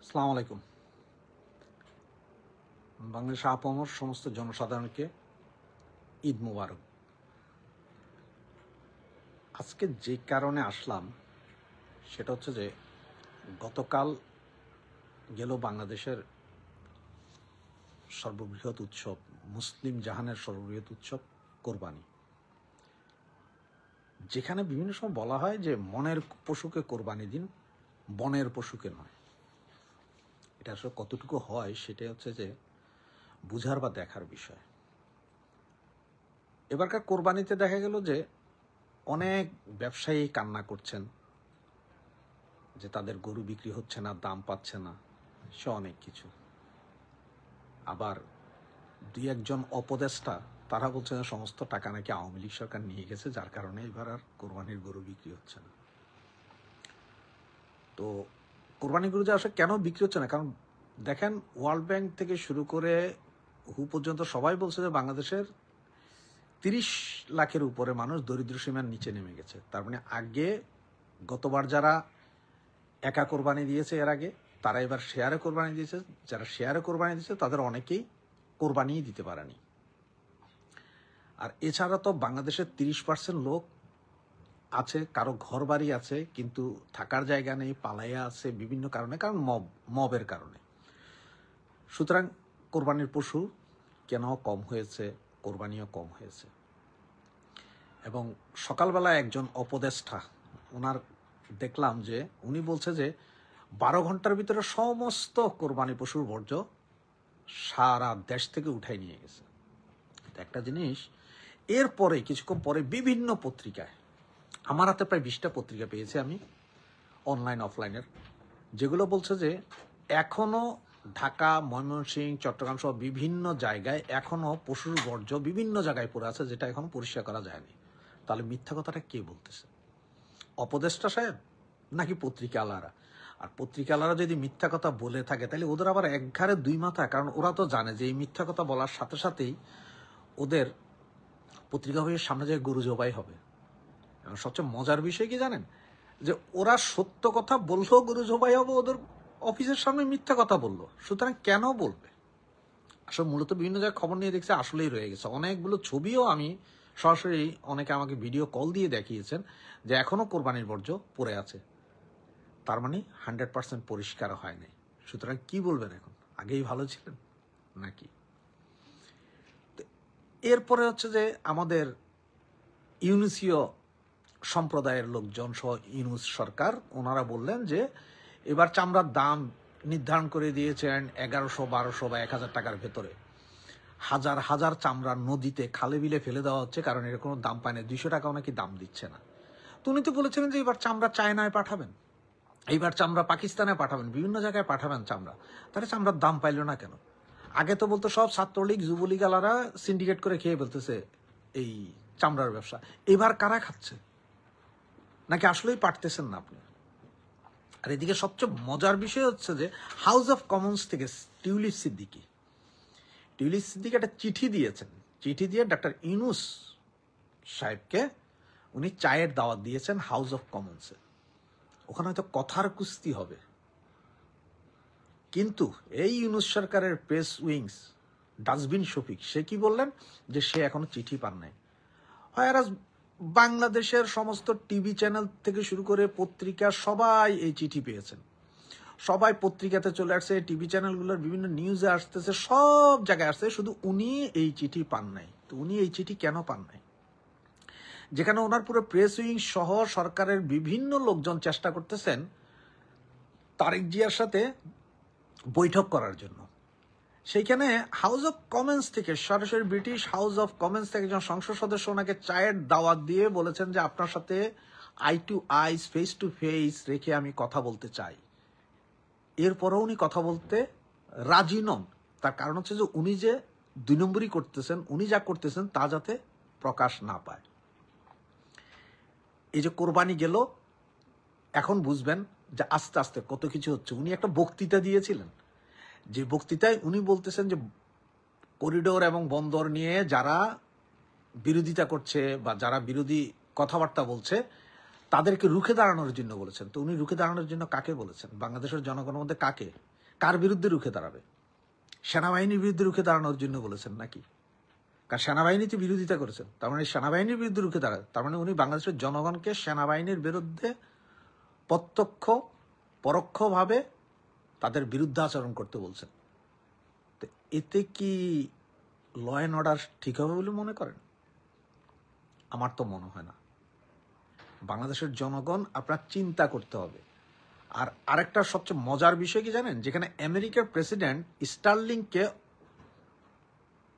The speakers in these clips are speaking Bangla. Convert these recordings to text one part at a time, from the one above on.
আসসালামু আলাইকুম। বাংলাদেশের আপামর সমস্ত জনসাধারণকে ঈদ মুবারক। আজকে যে কারণে আসলাম সেটা হচ্ছে যে গতকাল গেল বাংলাদেশের সর্ববৃহৎ উৎসব, মুসলিম জাহানের সর্ববৃহৎ উৎসব কোরবানি, যেখানে বিভিন্ন সময় বলা হয় যে মনের পশুকে কোরবানি দিন, বনের পশুকে নয়। এটা আসলে কতটুকু হয় সেটাই হচ্ছে যে বুঝার বা দেখার বিষয়। এবারকার কোরবানিতে দেখা গেল যে অনেক ব্যবসায়ী কান্না করছেন যে তাদের গরু বিক্রি হচ্ছে না, দাম পাচ্ছে না, সে অনেক কিছু। আবার দুই একজন অপদেষ্টা তারা বলছে যে সমস্ত টাকা নাকি আওয়ামী লীগ সরকার নিয়ে গেছে, যার কারণে এবার আর কোরবানির গরু বিক্রি হচ্ছে না। তো কোরবানির গরু যে আসলে কেন বিক্রি হচ্ছে না, কারণ দেখেন ওয়ার্ল্ড ব্যাংক থেকে শুরু করে হু পর্যন্ত সবাই বলছে যে বাংলাদেশের 30 লাখের উপরে মানুষ দরিদ্র সীমার নিচে নেমে গেছে। তার মানে আগে গতবার যারা একা কোরবানি দিয়েছে এর আগে, তারা এবার শেয়ারে কোরবানি দিয়েছে। যারা শেয়ারে কোরবানি দিয়েছে তাদের অনেকেই কোরবানিই দিতে পারেনি। আর এছাড়া তো বাংলাদেশের 30% লোক আছে, কারো ঘর বাড়ি আছে কিন্তু থাকার জায়গা নেই, পালাইয়া আছে বিভিন্ন কারণে, কারণ মবের কারণে। সুতরাং কোরবানির পশু কেনাও কম হয়েছে, কোরবানিও কম হয়েছে। এবং সকালবেলা একজন উপদেষ্টা, ওনার দেখলাম যে উনি বলছে যে 12 ঘন্টার ভিতরে সমস্ত কোরবানি পশুর বর্জ্য সারা দেশ থেকে উঠাই নিয়ে গেছে। একটা জিনিস, এরপরে কিছুক্ষণ পরে বিভিন্ন পত্রিকায়, আমার হাতে প্রায় 20টা পত্রিকা পেয়েছি আমি অনলাইন অফলাইনের, যেগুলো বলছে যে এখনো ঢাকা, ময়মনসিংহ, চট্টগ্রাম সহ বিভিন্ন জায়গায় এখনো পশুর বর্জ্য বিভিন্ন জায়গায় পড়ে আছে, যেটা এখনো পরিষ্কার করা যায়নি। তাহলে মিথ্যা কথাটা কে বলতেছে? উপদেষ্টা সাহেব নাকি পত্রিকাওয়ালারা? আর পত্রিকাওয়ালারা যদি মিথ্যা কথা বলে থাকে তাহলে ওদের আবার এক ঘাড়ে দুই মাথা, কারণ ওরা তো জানে যে এই মিথ্যা কথা বলার সাথে সাথেই ওদের পত্রিকা হয়ে সামনে যায় গরু জবাই হবে। সবচেয়ে মজার বিষয় কি জানেন, যে ওরা সত্য কথা বললেও গরু জবাই হবে, ওদের অফিসের সামনে মিথ্যা কথা বললো। সুতরাং কেন বলবে? আসলে মূলত বিভিন্ন জায়গায় খবর নিয়ে দেখছে আসলেই রয়ে গেছে। অনেকগুলো ছবিও আমি সরাসরি, অনেকে আমাকে ভিডিও কল দিয়ে দেখিয়েছেন যে এখনো কোরবানির বর্জ্য পড়ে আছে। তার মানে 100% পরিষ্কার হয় নাই। সুতরাং কি বলবেন এখন? আগেই ভালো ছিলেন নাকি? এরপরে হচ্ছে যে আমাদের ইউনুসীয় সম্প্রদায়ের লোকজন সহ ইউনুস সরকার, ওনারা বললেন যে এবার চামড়ার দাম নির্ধারণ করে দিয়েছেন 1100, 1200 বা 1000 টাকার ভেতরে। হাজার হাজার চামড়া নদীতে, খালে বিলে ফেলে দেওয়া হচ্ছে, কারণ এর কোনো দাম পায় না। 200 টাকাও নাকি দাম দিচ্ছে না। তো উনি তো বলেছিলেন যে এবার চামড়া চায়নায় পাঠাবেন, এইবার চামড়া পাকিস্তানে পাঠাবেন, বিভিন্ন জায়গায় পাঠাবেন চামড়া। তাহলে চামড়ার দাম পাইল না কেন? আগে তো বলতো সব ছাত্রলীগ যুবলীগ আলারা সিন্ডিকেট করে খেয়ে ফেলতেছে এই চামড়ার ব্যবসা। এবার কারা খাচ্ছে? নাকি আসলেই পাঠতেছেন না আপনি? আর এদিকে সবচেয়ে মজার বিষয় হচ্ছে যে হাউস অফ কমন্স থেকে টিউলিপ সিদ্দিকি একটা চিঠি দিয়েছেন। চিঠি দিয়ে ডক্টর ইউনুস সাহেবকে উনি চায়ের দাওয়াত দিয়েছেন হাউস অফ কমন্সে। ওখানে হয়তো কথার কুস্তি হবে, কিন্তু এই ইউনুস সরকারের প্রেস উইংস ডাস্টবিন শফিক, সে কি বললেন যে সে এখনো চিঠি পান নাই। হয় বাংলাদেশের সমস্ত টিভি চ্যানেল থেকে শুরু করে পত্রিকা সবাই এই চিঠি পেয়েছেন, সবাই পত্রিকাতে চলে আসছে, টিভি চ্যানেলগুলোর বিভিন্ন নিউজে আসতেছে, সব জায়গায় আসছে, শুধু উনি এই চিঠি পান নাই। তো উনি এই চিঠি কেন পান নাই? যেখানে ওনার পুরো প্রেস উইং সহ সরকারের বিভিন্ন লোকজন চেষ্টা করতেছেন তারেক জিয়ার সাথে বৈঠক করার জন্য। সেইখানে হাউস অফ কমন্স থেকে, সরাসরি ব্রিটিশ হাউস অফ কমন্স থেকে একজন সংসদ সদস্য ওনাকে চায়ের দাওয়াত দিয়ে বলেছেন যে আপনার সাথে eye to eyes, face to face রেখে আমি কথা বলতে চাই। এরপরেও উনি কথা বলতে রাজি নন। তার কারণ হচ্ছে যে উনি যে 2 নম্বরই করতেছেন, উনি যা করতেছেন তা যাতে প্রকাশ না পায়। এই যে কোরবানি গেল, এখন বুঝবেন যে আস্তে আস্তে কত কিছু হচ্ছে। উনি একটা বক্তৃতা দিয়েছিলেন, যে বক্তৃতায় উনি বলতেছেন যে করিডোর এবং বন্দর নিয়ে যারা বিরোধিতা করছে বা যারা বিরোধী কথাবার্তা বলছে তাদেরকে রুখে দাঁড়ানোর জন্য বলেছেন। তো উনি রুখে দাঁড়ানোর জন্য কাকে বলেছেন? বাংলাদেশের জনগণের মধ্যে কাকে? কার বিরুদ্ধে রুখে দাঁড়াবে? সেনাবাহিনীর বিরুদ্ধে রুখে দাঁড়ানোর জন্য বলেছেন নাকি? কারণ সেনাবাহিনীতে বিরোধিতা করেছেন, তার মানে সেনাবাহিনীর বিরুদ্ধে রুখে দাঁড়ায়, তার মানে উনি বাংলাদেশের জনগণকে সেনাবাহিনীর বিরুদ্ধে প্রত্যক্ষ পরোক্ষভাবে তাদের বিরুদ্ধে আচরণ করতে বলছেন। তো এতে কি ল অ্যান্ড অর্ডার ঠিক হবে বলে মনে করেন? আমার তো মনে হয় না। বাংলাদেশের জনগণ আপনার চিন্তা করতে হবে। আর আরেকটা সবচেয়ে মজার বিষয় কি জানেন? যেখানে আমেরিকার প্রেসিডেন্ট স্টারলিংককে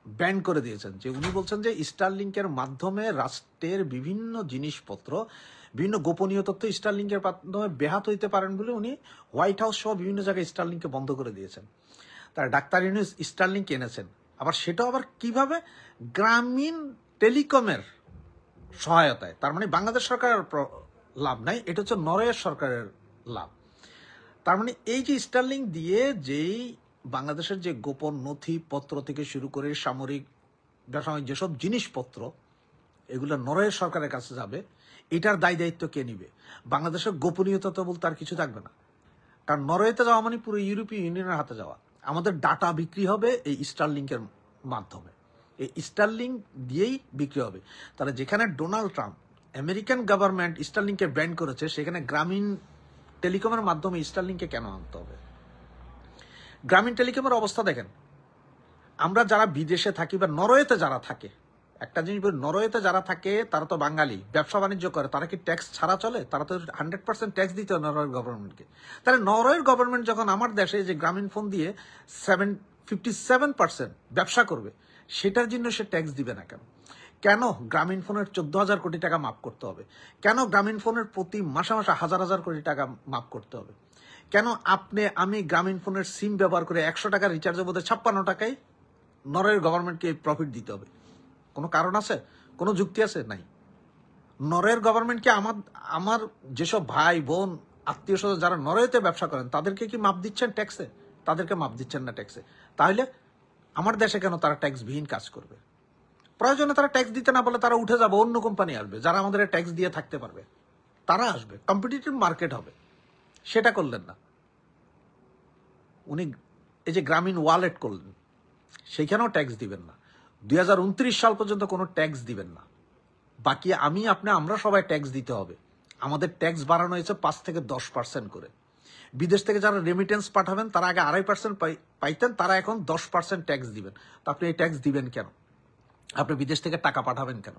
ব্যান করে দিয়েছেন, যে উনি বলছেন যে স্টারলিংকের মাধ্যমে রাষ্ট্রের বিভিন্ন জিনিসপত্র, বিভিন্ন গোপনীয় তথ্য স্টারলিংকের মাধ্যমে ব্যাহত হইতে পারেন বলে উনি হোয়াইট হাউস সহ বিভিন্ন জায়গায় স্টারলিংককে বন্ধ করে দিয়েছেন। তার ডাক্তার ইউনূস স্টারলিংক এনেছেন, আবার সেটাও আবার কিভাবে? গ্রামীণ টেলিকমের সহায়তায়। তার মানে বাংলাদেশ সরকারের লাভ নাই, এটা হচ্ছে নরওয়ে সরকারের লাভ। তার মানে এই যে স্টারলিংক দিয়ে যেই বাংলাদেশের যে গোপন নথিপত্র থেকে শুরু করে সামরিক বেসামরিক যেসব জিনিসপত্র এগুলো নরওয়ে সরকারের কাছে যাবে, এটার দায় দায়িত্ব কে নিবে? বাংলাদেশের গোপনীয়তা তো বলতে আর কিছু থাকবে না, কারণ নরওয়েতে যাওয়া মানে পুরো ইউরোপীয় ইউনিয়নের হাতে যাওয়া। আমাদের ডাটা বিক্রি হবে এই স্টারলিংকের মাধ্যমে, এই স্টারলিংক দিয়েই বিক্রি হবে। তাহলে যেখানে ডোনাল্ড ট্রাম্প আমেরিকান গভর্নমেন্ট স্টারলিংককে ব্যান করেছে, সেখানে গ্রামীণ টেলিকমের মাধ্যমে স্টারলিংককে কেন আনতে হবে? গ্রামীণ টেলিকমের অবস্থা দেখেন, আমরা যারা বিদেশে থাকি বা নরওয়েতে যারা থাকে, একটা জিনিস বলি, নরওয়েতে যারা থাকে তারা তো বাঙালি, ব্যবসা বাণিজ্য করে, তারা কি ট্যাক্স ছাড়া চলে? তারা তো 100% ট্যাক্স দিতে হয় নরওয়ের গভর্নমেন্টকে। তাহলে নরওয়ের গভর্নমেন্ট যখন আমার দেশে যে গ্রামীণ ফোন দিয়ে 57% ব্যবসা করবে, সেটার জন্য সে ট্যাক্স দিবে না কেন? কেন গ্রামীণ ফোনের 14,000 কোটি টাকা মাফ করতে হবে? কেন গ্রামীণ ফোনের প্রতি মাসে মাসে হাজার হাজার কোটি টাকা মাফ করতে হবে? কেন আমি গ্রামীণ ফোনের সিম ব্যবহার করে 100 টাকা রিচার্জের মধ্যে 56 টাকায় নরওয়ের গভর্নমেন্টকে প্রফিট দিতে হবে? কোনো কারণ আছে? কোনো যুক্তি আছে? নাই। নরওয়ের গভর্নমেন্টকে আমার যেসব ভাই বোন আত্মীয় স্বজন যারা নরওয়েতে ব্যবসা করেন তাদেরকে কি মাপ দিচ্ছেন ট্যাক্সে? তাদেরকে মাপ দিচ্ছেন না ট্যাক্সে। তাহলে আমার দেশে কেন তারা ট্যাক্সবিহীন কাজ করবে? প্রয়োজনে তারা ট্যাক্স দিতে না বলে তারা উঠে যাবে, অন্য কোম্পানি আসবে যারা আমাদের ট্যাক্স দিয়ে থাকতে পারবে, তারা আসবে, কম্পিটিটিভ মার্কেট হবে। সেটা করলেন না উনি। এই যে গ্রামীণ ওয়ালেট করলেন, সেইখানেও ট্যাক্স দিবেন না। 2029 সাল পর্যন্ত কোনো ট্যাক্স দিবেন না। বাকি আমরা সবাই ট্যাক্স দিতে হবে। আমাদের ট্যাক্স বাড়ানো হয়েছে 5 থেকে 10% করে। বিদেশ থেকে যারা রেমিটেন্স পাঠাবেন তারা আগে 2.5% পাইতেন, তারা এখন 10% ট্যাক্স দিবেন। তো আপনি এই ট্যাক্স দিবেন কেন? আপনি বিদেশ থেকে টাকা পাঠাবেন কেন?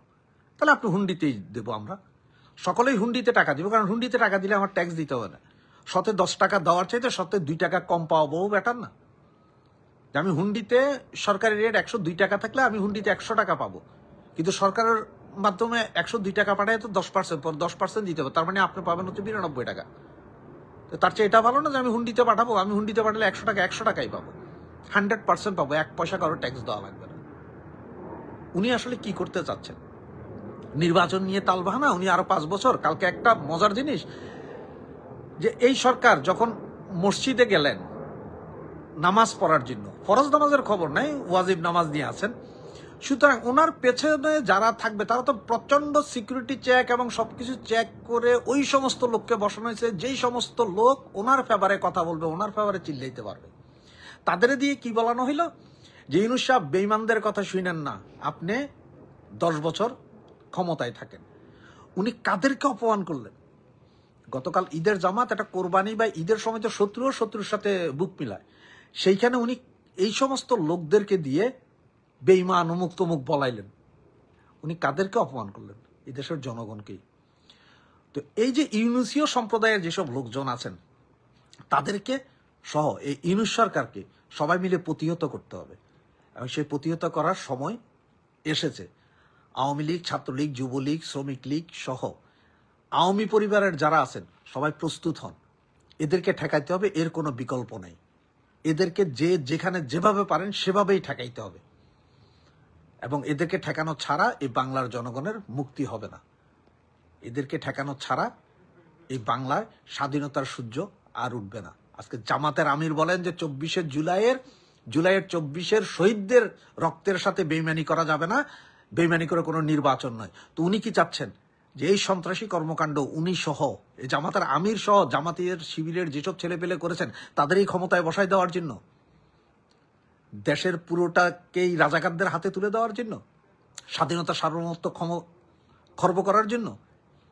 তাহলে আপনি হুন্ডিতেই দেবো, আমরা সকলেই হুন্ডিতে টাকা দিব, কারণ হুন্ডিতে টাকা দিলে আমার ট্যাক্স দিতে হবে না। শতে 10 টাকা দেওয়ার চাইতে শতে 2 টাকা কম পাওয়াবো, বেটার না? যে আমি হুন্ডিতে সরকারি রেট 102 টাকা থাকলে আমি হুন্ডিতে 100 টাকা পাবো, কিন্তু সরকারের মাধ্যমে 102 টাকা পাঠায় তো 10%, পর 10% দিতে হবে, তার মানে আপনি পাবেন হচ্ছে 92 টাকা। তো তার চেয়ে এটা ভালো না যে আমি হুন্ডিতে পাঠাবো? আমি হুন্ডিতে পাঠালে 100 টাকা 100 টাকাই পাবো, 100% পাবো, 1 পয়সা কারো ট্যাক্স দেওয়া লাগবে না। উনি আসলে কি করতে চাচ্ছেন? নির্বাচন নিয়ে তালবাহানা, উনি আরো 5 বছর। কালকে একটা মজার জিনিস, যে এই সরকার যখন মসজিদে গেলেন নামাজ পড়ার জন্য, ফরজ নামাজের খবর নাই, ওয়াজিব নামাজ নিয়ে আছেন, সুতরাং ওনার পেছনে যারা থাকবে তারা তো প্রচন্ড সিকিউরিটি চেক এবং সবকিছু চেক করে ওই সমস্ত লোককে বসানো হয়েছে, যেই সমস্ত লোক ওনার ফেভারে কথা বলবে, ওনার ফেভারে চিল্লাইতে পারবে। তাদের দিয়ে কি বলানো হইল? যে ইউনূস সাহেব বেঈমানদের কথা শুনেন না, আপনি 10 বছর ক্ষমতায় থাকেন। উনি কাদেরকে অপমান করলেন? গতকাল ঈদের জামাত, একটা কোরবানি বা ঈদের সময় তো শত্রুর সাথে বুক মিলায়, সেইখানে উনি এই সমস্ত লোকদেরকে দিয়ে বেঈমান অমুক তমুক বলাইলেন। উনি কাদেরকে অপমান করলেন? এই দেশের জনগণকেই। তো এই যে ইউনূসীয় সম্প্রদায়ের যেসব লোকজন আছেন তাদেরকে সহ এই ইউনূস সরকারকে সবাই মিলে প্রতিহত করতে হবে, এবং সেই প্রতিহত করার সময় এসেছে। আওয়ামী লীগ, ছাত্রলীগ, যুবলীগ, শ্রমিক লীগ সহ আওয়ামী পরিবারের যারা আছেন সবাই প্রস্তুত হন। এদেরকে ঠেকাইতে হবে, এর কোনো বিকল্প নেই। এদেরকে যেখানে যেভাবে পারেন সেভাবেই ঠেকাইতে হবে, এবং এদেরকে ঠেকানো ছাড়া এই বাংলার জনগণের মুক্তি হবে না। এদেরকে ঠেকানো ছাড়া এই বাংলার স্বাধীনতার সূর্য আর উঠবে না। আজকে জামাতের আমির বলেন যে 24 জুলাইয়ের 24 শহীদদের রক্তের সাথে বেইমানি করা যাবে না, বেইমানি করে কোনো নির্বাচন নয়। তো উনি কি চাচ্ছেন? যে এই সন্ত্রাসী কর্মকাণ্ড উনি সহ এই জামাতের আমির সহ জামাতের শিবিরের যেসব ছেলেপেলে করেছেন তাদেরই ক্ষমতায় বসায় দেওয়ার জন্য, দেশের পুরোটাকেই রাজাকারদের হাতে তুলে দেওয়ার জন্য, স্বাধীনতা সার্বভৌমত্ব খর্ব করার জন্য।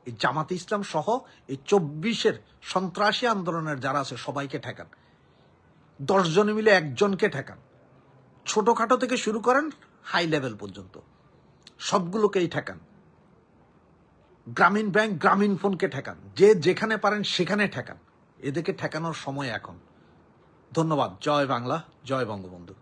এই জামাতে ইসলাম সহ এই 24-এর সন্ত্রাসী আন্দোলনের যারা আছে সবাইকে ঠেকান, 10 জনে মিলে একজনকে ঠেকান, ছোটখাটো থেকে শুরু করেন হাই লেভেল পর্যন্ত সবগুলোকেই ঠেকান। গ্রামীণ ব্যাংক গ্রামীণ ফোনকে ঠেকান, যে যেখানে পারেন সেখানে ঠেকান। এদেরকে ঠেকানোর সময় এখন। ধন্যবাদ। জয় বাংলা, জয় বঙ্গবন্ধু।